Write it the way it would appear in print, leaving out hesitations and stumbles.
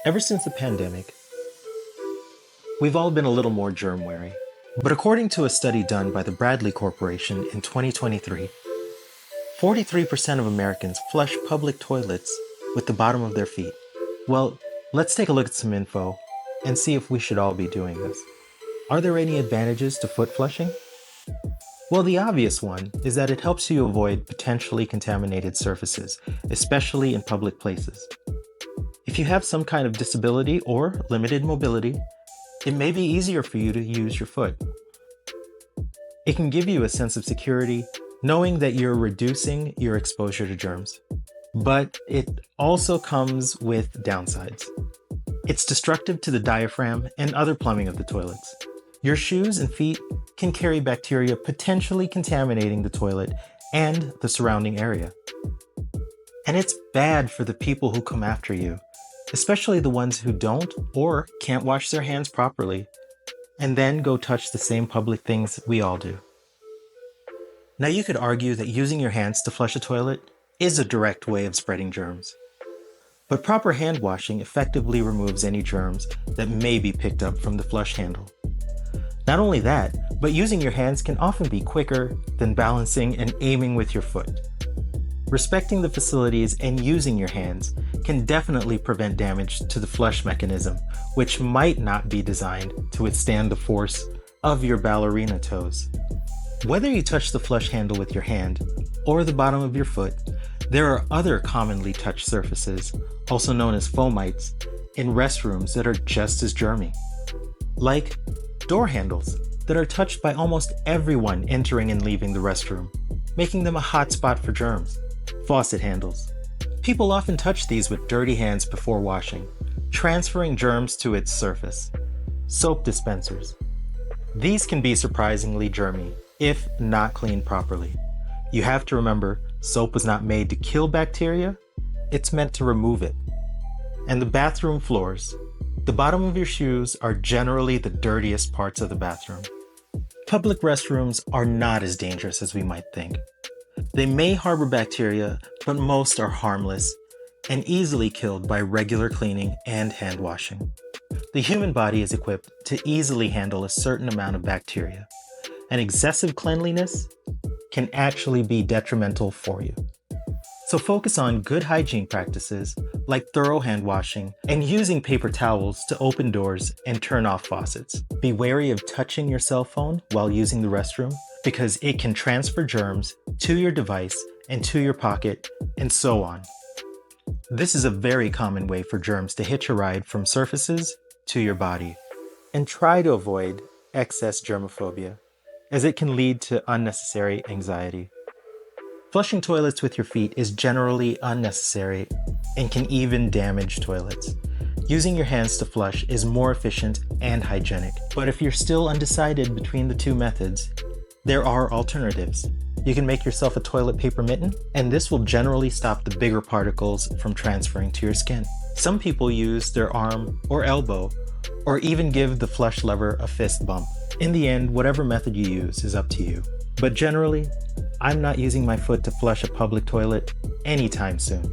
Ever since the pandemic, we've all been a little more germ wary. But according to a study done by the Bradley Corporation in 2023, 43% of Americans flush public toilets with the bottom of their feet. Well, let's take a look at some info and see if we should all be doing this. Are there any advantages to foot flushing? Well, the obvious one is that it helps you avoid potentially contaminated surfaces, especially in public places. If you have some kind of disability or limited mobility, it may be easier for you to use your foot. It can give you a sense of security, knowing that you're reducing your exposure to germs. But it also comes with downsides. It's destructive to the diaphragm and other plumbing of the toilets. Your shoes and feet can carry bacteria potentially contaminating the toilet and the surrounding area. And it's bad for the people who come after you, especially the ones who don't or can't wash their hands properly, and then go touch the same public things we all do. Now you could argue that using your hands to flush a toilet is a direct way of spreading germs. But proper hand washing effectively removes any germs that may be picked up from the flush handle. Not only that, but using your hands can often be quicker than balancing and aiming with your foot. Respecting the facilities and using your hands can definitely prevent damage to the flush mechanism, which might not be designed to withstand the force of your ballerina toes. Whether you touch the flush handle with your hand or the bottom of your foot, there are other commonly touched surfaces, also known as fomites, in restrooms that are just as germy. Like door handles that are touched by almost everyone entering and leaving the restroom, making them a hot spot for germs. Faucet handles. People often touch these with dirty hands before washing, transferring germs to its surface. Soap dispensers. These can be surprisingly germy if not cleaned properly. You have to remember, soap was not made to kill bacteria, it's meant to remove it. And the bathroom floors. The bottom of your shoes are generally the dirtiest parts of the bathroom. Public restrooms are not as dangerous as we might think. They may harbor bacteria, but most are harmless and easily killed by regular cleaning and hand washing. The human body is equipped to easily handle a certain amount of bacteria, and excessive cleanliness can actually be detrimental for you. So focus on good hygiene practices like thorough hand washing and using paper towels to open doors and turn off faucets. Be wary of touching your cell phone while using the restroom because it can transfer germs to your device and to your pocket and so on. This is a very common way for germs to hitch a ride from surfaces to your body. And try to avoid excess germophobia, as it can lead to unnecessary anxiety. Flushing toilets with your feet is generally unnecessary and can even damage toilets. Using your hands to flush is more efficient and hygienic. But if you're still undecided between the two methods, there are alternatives. You can make yourself a toilet paper mitten, and this will generally stop the bigger particles from transferring to your skin. Some people use their arm or elbow, or even give the flush lever a fist bump. In the end, whatever method you use is up to you. But generally, I'm not using my foot to flush a public toilet anytime soon.